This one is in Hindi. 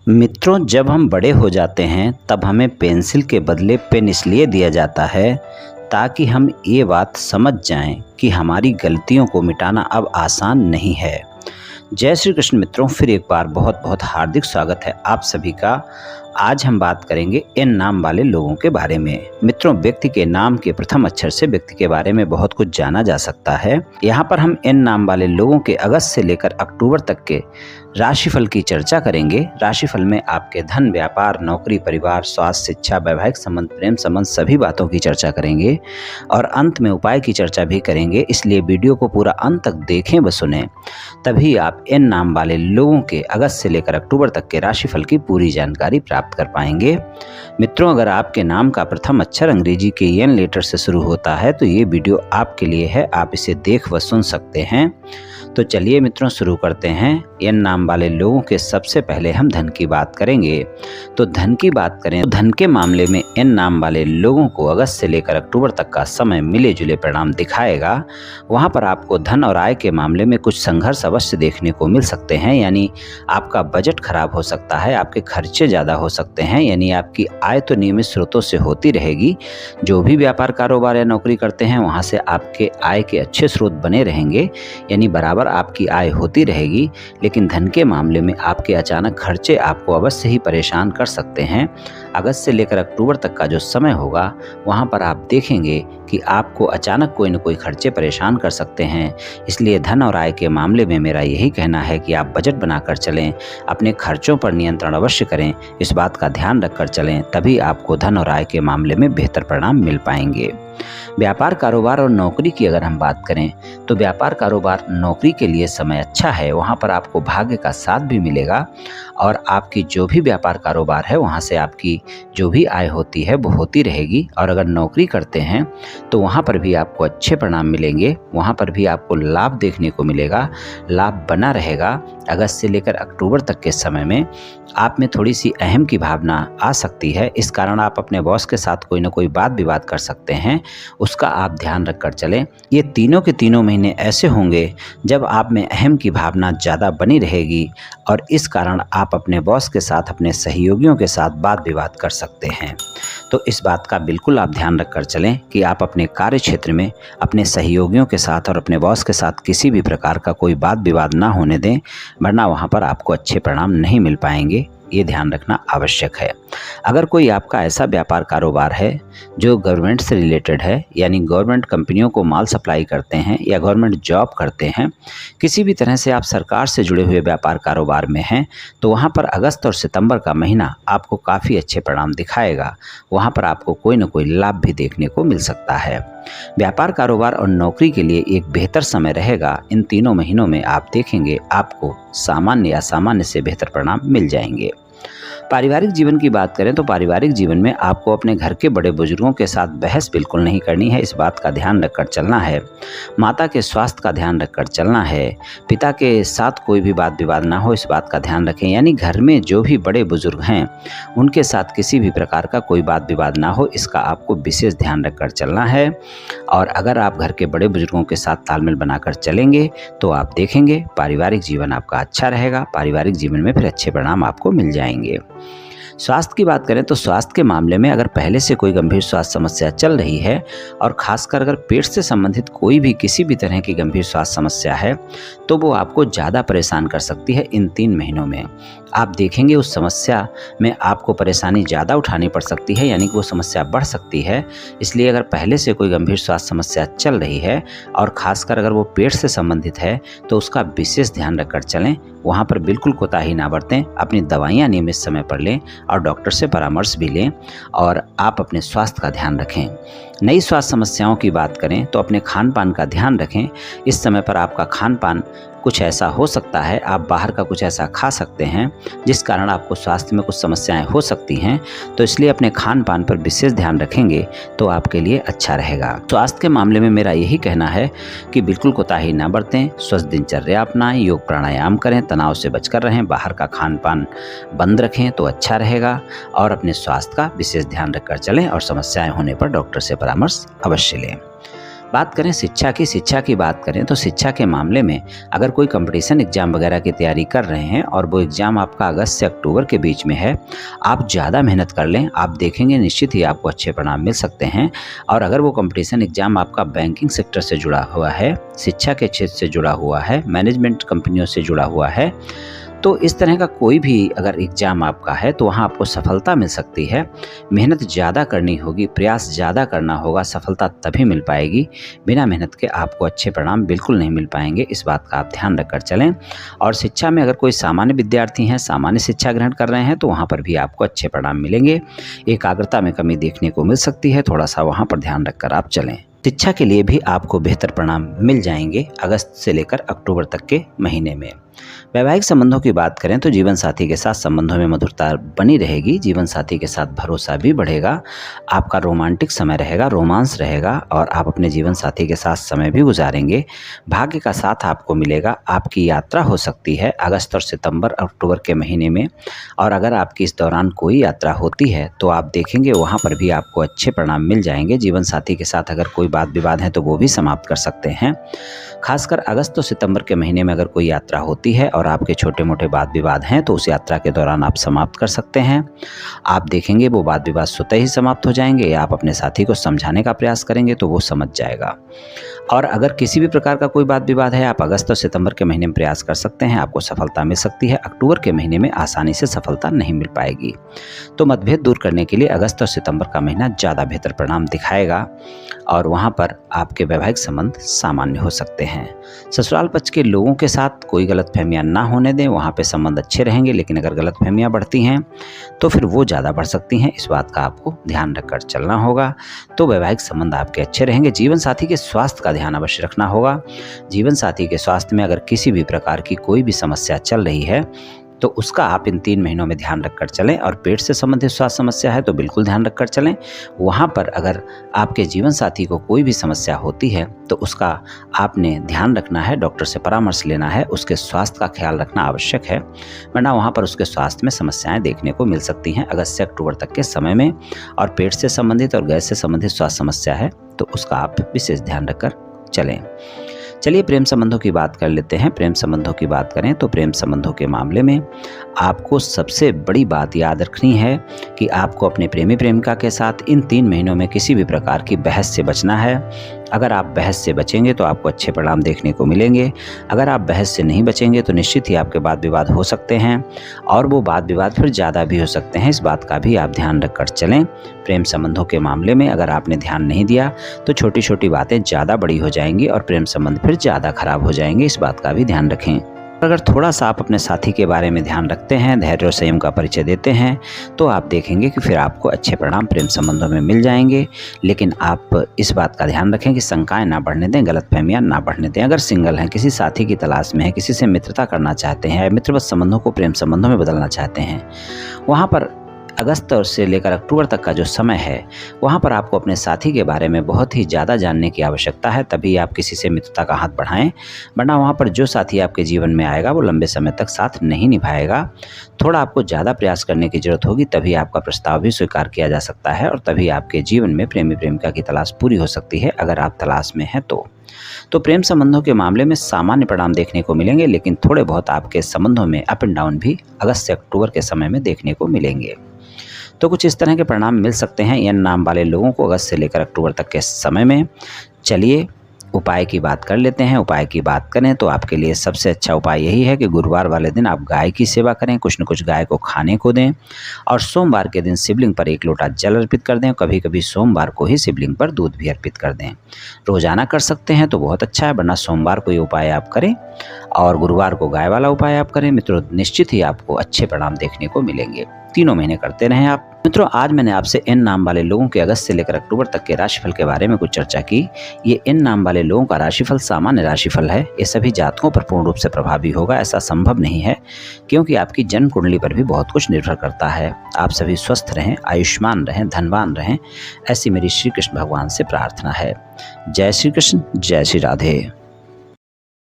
मित्रों, जब हम बड़े हो जाते हैं तब हमें पेंसिल के बदले पेन इसलिए दिया जाता है ताकि हम ये बात समझ जाएं कि हमारी गलतियों को मिटाना अब आसान नहीं है। जय श्री कृष्ण मित्रों, फिर एक बार बहुत बहुत हार्दिक स्वागत है आप सभी का। आज हम बात करेंगे एन नाम वाले लोगों के बारे में। मित्रों, व्यक्ति के नाम के प्रथम अक्षर से व्यक्ति के बारे में बहुत कुछ जाना जा सकता है। यहाँ पर हम एन नाम वाले लोगों के अगस्त से लेकर अक्टूबर तक के राशिफल की चर्चा करेंगे। राशिफल में आपके धन, व्यापार, नौकरी, परिवार, स्वास्थ्य, शिक्षा, वैवाहिक संबंध, प्रेम संबंध सभी बातों की चर्चा करेंगे और अंत में उपाय की चर्चा भी करेंगे। इसलिए वीडियो को पूरा अंत तक देखें व सुने, तभी आप एन नाम वाले लोगों के अगस्त से लेकर अक्टूबर तक के राशिफल की पूरी जानकारी प्राप्त कर पाएंगे। मित्रों, अगर आपके नाम का प्रथम अक्षर अंग्रेजी के एन लेटर से शुरू होता है तो ये वीडियो आपके लिए है, आप इसे देख व सुन सकते हैं। तो चलिए मित्रों, शुरू करते हैं। एन नाम वाले लोगों के सबसे पहले हम धन की बात करेंगे। तो धन की बात करें तो धन के मामले में एन नाम वाले लोगों को अगस्त से लेकर अक्टूबर तक का समय मिले जुले परिणाम दिखाएगा। वहां पर आपको धन और आय के मामले में कुछ संघर्ष अवश्य देखने को मिल सकते हैं, यानी आपका बजट खराब हो सकता है, आपके खर्चे ज़्यादा हो सकते हैं, यानी आपकी आय तो नियमित स्रोतों से होती रहेगी। जो भी व्यापार, कारोबार या नौकरी करते हैं वहाँ से आपके आय के अच्छे स्रोत बने रहेंगे, यानी बराबर आपकी आय होती रहेगी। लेकिन धन के मामले में आपके अचानक खर्चे आपको अवश्य ही परेशान कर सकते हैं। अगस्त से लेकर अक्टूबर तक का जो समय होगा वहाँ पर आप देखेंगे कि आपको अचानक कोई न कोई खर्चे परेशान कर सकते हैं। इसलिए धन और आय के मामले में मेरा यही कहना है कि आप बजट बनाकर चलें, अपने खर्चों पर नियंत्रण अवश्य करें, इस बात का ध्यान रखकर चलें, तभी आपको धन और आय के मामले में बेहतर परिणाम मिल पाएंगे। व्यापार, कारोबार और नौकरी की अगर हम बात करें तो व्यापार, कारोबार, नौकरी के लिए समय अच्छा है। वहाँ पर आपको भाग्य का साथ भी मिलेगा और आपकी जो भी व्यापार, कारोबार है वहाँ से आपकी जो भी आय होती है वो होती रहेगी। और अगर नौकरी करते हैं तो वहाँ पर भी आपको अच्छे परिणाम मिलेंगे, वहाँ पर भी आपको लाभ देखने को मिलेगा, लाभ बना रहेगा। अगस्त से लेकर अक्टूबर तक के समय में आप में थोड़ी सी अहम की भावना आ सकती है, इस कारण आप अपने बॉस के साथ कोई ना कोई बात विवाद कर सकते हैं, उसका आप ध्यान रखकर चलें। ये तीनों के तीनों महीने ऐसे होंगे जब आप में अहम की भावना ज़्यादा बनी रहेगी और इस कारण आप अपने बॉस के साथ, अपने सहयोगियों के साथ वाद विवाद कर सकते हैं। तो इस बात का बिल्कुल आप ध्यान रखकर चलें कि आप अपने कार्य क्षेत्र में अपने सहयोगियों के साथ और अपने बॉस के साथ किसी भी प्रकार का कोई वाद विवाद ना होने दें, वरना वहाँ पर आपको अच्छे परिणाम नहीं मिल पाएंगे। ये ध्यान रखना आवश्यक है। अगर कोई आपका ऐसा व्यापार, कारोबार है जो गवर्नमेंट से रिलेटेड है, यानी गवर्नमेंट कंपनियों को माल सप्लाई करते हैं या गवर्नमेंट जॉब करते हैं, किसी भी तरह से आप सरकार से जुड़े हुए व्यापार, कारोबार में हैं, तो वहाँ पर अगस्त और सितंबर का महीना आपको काफ़ी अच्छे परिणाम दिखाएगा। वहाँ पर आपको कोई न कोई लाभ भी देखने को मिल सकता है। व्यापार, कारोबार और नौकरी के लिए एक बेहतर समय रहेगा। इन तीनों महीनों में आप देखेंगे आपको सामान्य या सामान्य से बेहतर परिणाम मिल जाएंगे। पारिवारिक जीवन की बात करें तो पारिवारिक जीवन में आपको अपने घर के बड़े बुजुर्गों के साथ बहस बिल्कुल नहीं करनी है, इस बात का ध्यान रखकर चलना है। माता के स्वास्थ्य का ध्यान रखकर चलना है। पिता के साथ कोई भी वाद विवाद ना हो, इस बात का ध्यान रखें, यानी घर में जो भी बड़े बुजुर्ग हैं उनके साथ किसी भी प्रकार का कोई वाद विवाद ना हो, इसका आपको विशेष ध्यान रखकर चलना है। और अगर आप घर के बड़े बुजुर्गों के साथ तालमेल बनाकर चलेंगे तो आप देखेंगे पारिवारिक जीवन आपका अच्छा रहेगा। पारिवारिक जीवन में फिर अच्छे परिणाम आपको मिल जाएंगे। स्वास्थ्य की बात करें तो स्वास्थ्य के मामले में अगर पहले से कोई गंभीर स्वास्थ्य समस्या चल रही है और खासकर अगर पेट से संबंधित कोई भी किसी भी तरह की गंभीर स्वास्थ्य समस्या है तो वो आपको ज़्यादा परेशान कर सकती है। इन 3 महीनों में आप देखेंगे उस समस्या में आपको परेशानी ज़्यादा उठानी पड़ सकती है, यानी कि वो समस्या बढ़ सकती है। इसलिए अगर पहले से कोई गंभीर स्वास्थ्य समस्या चल रही है और खासकर अगर वो पेट से संबंधित है तो उसका विशेष ध्यान रखकर चलें। वहाँ पर बिल्कुल कोताही ना बरतें, अपनी दवाइयाँ नियमित समय पर लें और डॉक्टर से परामर्श भी लें और आप अपने स्वास्थ्य का ध्यान रखें। नई स्वास्थ्य समस्याओं की बात करें तो अपने खान पान का ध्यान रखें। इस समय पर आपका खान पान कुछ ऐसा हो सकता है, आप बाहर का कुछ ऐसा खा सकते हैं जिस कारण आपको स्वास्थ्य में कुछ समस्याएं हो सकती हैं, तो इसलिए अपने खान पान पर विशेष ध्यान रखेंगे तो आपके लिए अच्छा रहेगा। स्वास्थ्य के मामले में मेरा यही कहना है कि बिल्कुल कोताही ना बरतें, स्वस्थ दिनचर्या अपनाएं, योग प्राणायाम करें, तनाव से बचकर रहें, बाहर का खान पान बंद रखें तो अच्छा रहेगा और अपने स्वास्थ्य का विशेष ध्यान रखकर चलें और समस्याएं होने पर डॉक्टर से परामर्श अवश्य लें। बात करें शिक्षा की बात करें तो शिक्षा के मामले में अगर कोई कंपटीशन एग्ज़ाम वगैरह की तैयारी कर रहे हैं और वो एग्ज़ाम आपका अगस्त से अक्टूबर के बीच में है, आप ज़्यादा मेहनत कर लें, आप देखेंगे निश्चित ही आपको अच्छे परिणाम मिल सकते हैं। और अगर वो कंपटीशन एग्ज़ाम आपका बैंकिंग सेक्टर से जुड़ा हुआ है, शिक्षा के क्षेत्र से जुड़ा हुआ है, मैनेजमेंट कंपनियों से जुड़ा हुआ है, तो इस तरह का कोई भी अगर एग्ज़ाम आपका है तो वहाँ आपको सफलता मिल सकती है। मेहनत ज़्यादा करनी होगी, प्रयास ज़्यादा करना होगा, सफलता तभी मिल पाएगी। बिना मेहनत के आपको अच्छे परिणाम बिल्कुल नहीं मिल पाएंगे, इस बात का आप ध्यान रखकर चलें। और शिक्षा में अगर कोई सामान्य विद्यार्थी हैं, सामान्य शिक्षा ग्रहण कर रहे हैं, तो वहाँ पर भी आपको अच्छे परिणाम मिलेंगे। एकाग्रता में कमी देखने को मिल सकती है, थोड़ा सा वहाँ पर ध्यान रखकर आप चलें। शिक्षा के लिए भी आपको बेहतर परिणाम मिल जाएंगे अगस्त से लेकर अक्टूबर तक के महीने में। वैवाहिक संबंधों की बात करें तो जीवन साथी के साथ संबंधों में मधुरता बनी रहेगी, जीवन साथी के साथ भरोसा भी बढ़ेगा, आपका रोमांटिक समय रहेगा, रोमांस रहेगा और आप अपने जीवन साथी के साथ समय भी गुजारेंगे। भाग्य का साथ आपको मिलेगा, आपकी यात्रा हो सकती है अगस्त और सितंबर अक्टूबर के महीने में। और अगर आपकी इस दौरान कोई यात्रा होती है तो आप देखेंगे वहाँ पर भी आपको अच्छे परिणाम मिल जाएंगे। जीवन साथी के साथ अगर कोई वाद विवाद है तो वो भी समाप्त कर सकते हैं। खासकर अगस्त और सितंबर के महीने में अगर कोई यात्रा होती है और आपके छोटे मोटे वाद विवाद हैं तो उस यात्रा के दौरान आप समाप्त कर सकते हैं। आप देखेंगे वो वाद विवाद स्वतः ही समाप्त हो जाएंगे, या आप अपने साथी को समझाने का प्रयास करेंगे तो वो समझ जाएगा। और अगर किसी भी प्रकार का कोई वाद विवाद है, आप अगस्त और सितंबर के महीने में प्रयास कर सकते हैं, आपको सफलता मिल सकती है। अक्टूबर के महीने में आसानी से सफलता नहीं मिल पाएगी। तो मतभेद दूर करने के लिए अगस्त और सितंबर का महीना ज़्यादा बेहतर परिणाम दिखाएगा और वहाँ पर आपके वैवाहिक संबंध सामान्य हो सकते हैं। ससुराल पक्ष के लोगों के साथ कोई गलतफहमियां ना होने दें, वहाँ पे संबंध अच्छे रहेंगे। लेकिन अगर गलतफहमियां बढ़ती हैं तो फिर वो ज़्यादा बढ़ सकती हैं, इस बात का आपको ध्यान रखकर चलना होगा। तो वैवाहिक संबंध आपके अच्छे रहेंगे। जीवन साथी के स्वास्थ्य का ध्यान अवश्य रखना होगा। जीवन साथी के स्वास्थ्य में अगर किसी भी प्रकार की कोई भी समस्या चल रही है तो उसका आप इन 3 महीनों में ध्यान रखकर चलें। और पेट से संबंधित स्वास्थ्य समस्या है तो बिल्कुल ध्यान रखकर चलें। वहाँ पर अगर आपके जीवन साथी को कोई भी समस्या होती है तो उसका आपने ध्यान रखना है, डॉक्टर से परामर्श लेना है, उसके स्वास्थ्य का ख्याल रखना आवश्यक है, वरना वहाँ पर उसके स्वास्थ्य में समस्याएं देखने को मिल सकती हैं अगस्त से अक्टूबर तक के समय में। और पेट से संबंधित और गैस से संबंधित स्वास्थ्य समस्या है तो उसका आप विशेष ध्यान रखकर चलें। चलिए प्रेम संबंधों की बात कर लेते हैं। प्रेम संबंधों की बात करें तो प्रेम संबंधों के मामले में आपको सबसे बड़ी बात याद रखनी है कि आपको अपने प्रेमी प्रेमिका के साथ इन 3 महीनों में किसी भी प्रकार की बहस से बचना है। अगर आप बहस से बचेंगे तो आपको अच्छे परिणाम देखने को मिलेंगे। अगर आप बहस से नहीं बचेंगे तो निश्चित ही आपके वाद विवाद हो सकते हैं और वो वाद विवाद फिर ज़्यादा भी हो सकते हैं, इस बात का भी आप ध्यान रखकर चलें। प्रेम संबंधों के मामले में अगर आपने ध्यान नहीं दिया तो छोटी छोटी बातें ज़्यादा बड़ी हो जाएंगी और प्रेम संबंध फिर ज़्यादा खराब हो जाएंगे, इस बात का भी ध्यान रखें। अगर थोड़ा सा आप अपने साथी के बारे में ध्यान रखते हैं, धैर्य और संयम का परिचय देते हैं तो आप देखेंगे कि फिर आपको अच्छे परिणाम प्रेम संबंधों में मिल जाएंगे। लेकिन आप इस बात का ध्यान रखें कि शंकाएं ना बढ़ने दें, गलतफहमियां ना बढ़ने दें। अगर सिंगल हैं, किसी साथी की तलाश में हैं, किसी से मित्रता करना चाहते हैं, मित्रवत संबंधों को प्रेम संबंधों में बदलना चाहते हैं, वहाँ पर अगस्त से लेकर अक्टूबर तक का जो समय है वहाँ पर आपको अपने साथी के बारे में बहुत ही ज़्यादा जानने की आवश्यकता है, तभी आप किसी से मित्रता का हाथ बढ़ाएं। वरना वहाँ पर जो साथी आपके जीवन में आएगा वो लंबे समय तक साथ नहीं निभाएगा। थोड़ा आपको ज़्यादा प्रयास करने की ज़रूरत होगी, तभी आपका प्रस्ताव भी स्वीकार किया जा सकता है और तभी आपके जीवन में प्रेमी प्रेमिका की तलाश पूरी हो सकती है, अगर आप तलाश में हैं तो प्रेम संबंधों के मामले में सामान्य परिणाम देखने को मिलेंगे। लेकिन थोड़े बहुत आपके संबंधों में अप एंड डाउन भी अगस्त से अक्टूबर के समय में देखने को मिलेंगे। तो कुछ इस तरह के परिणाम मिल सकते हैं एन नाम वाले लोगों को अगस्त से लेकर अक्टूबर तक के समय में। चलिए उपाय की बात कर लेते हैं। उपाय की बात करें तो आपके लिए सबसे अच्छा उपाय यही है कि गुरुवार वाले दिन आप गाय की सेवा करें, कुछ न कुछ गाय को खाने को दें और सोमवार के दिन शिवलिंग पर 1 लोटा जल अर्पित कर दें। कभी कभी सोमवार को ही शिवलिंग पर दूध भी अर्पित कर दें। रोजाना कर सकते हैं तो बहुत अच्छा है, वरना सोमवार को ये उपाय आप करें और गुरुवार को गाय वाला उपाय आप करें। मित्रों निश्चित ही आपको अच्छे परिणाम देखने को मिलेंगे। 3 महीने करते रहें आप। मित्रों आज मैंने आपसे एन नाम वाले लोगों के अगस्त से लेकर अक्टूबर तक के राशिफल के बारे में कुछ चर्चा की। ये एन नाम वाले लोगों का राशिफल सामान्य राशिफल है, ये सभी जातकों पर पूर्ण रूप से प्रभावी होगा ऐसा संभव नहीं है, क्योंकि आपकी जन्म कुंडली पर भी बहुत कुछ निर्भर करता है। आप सभी स्वस्थ रहें, आयुष्मान रहें, धनवान रहें, ऐसी मेरी श्री कृष्ण भगवान से प्रार्थना है। जय श्री कृष्ण, जय श्री राधे।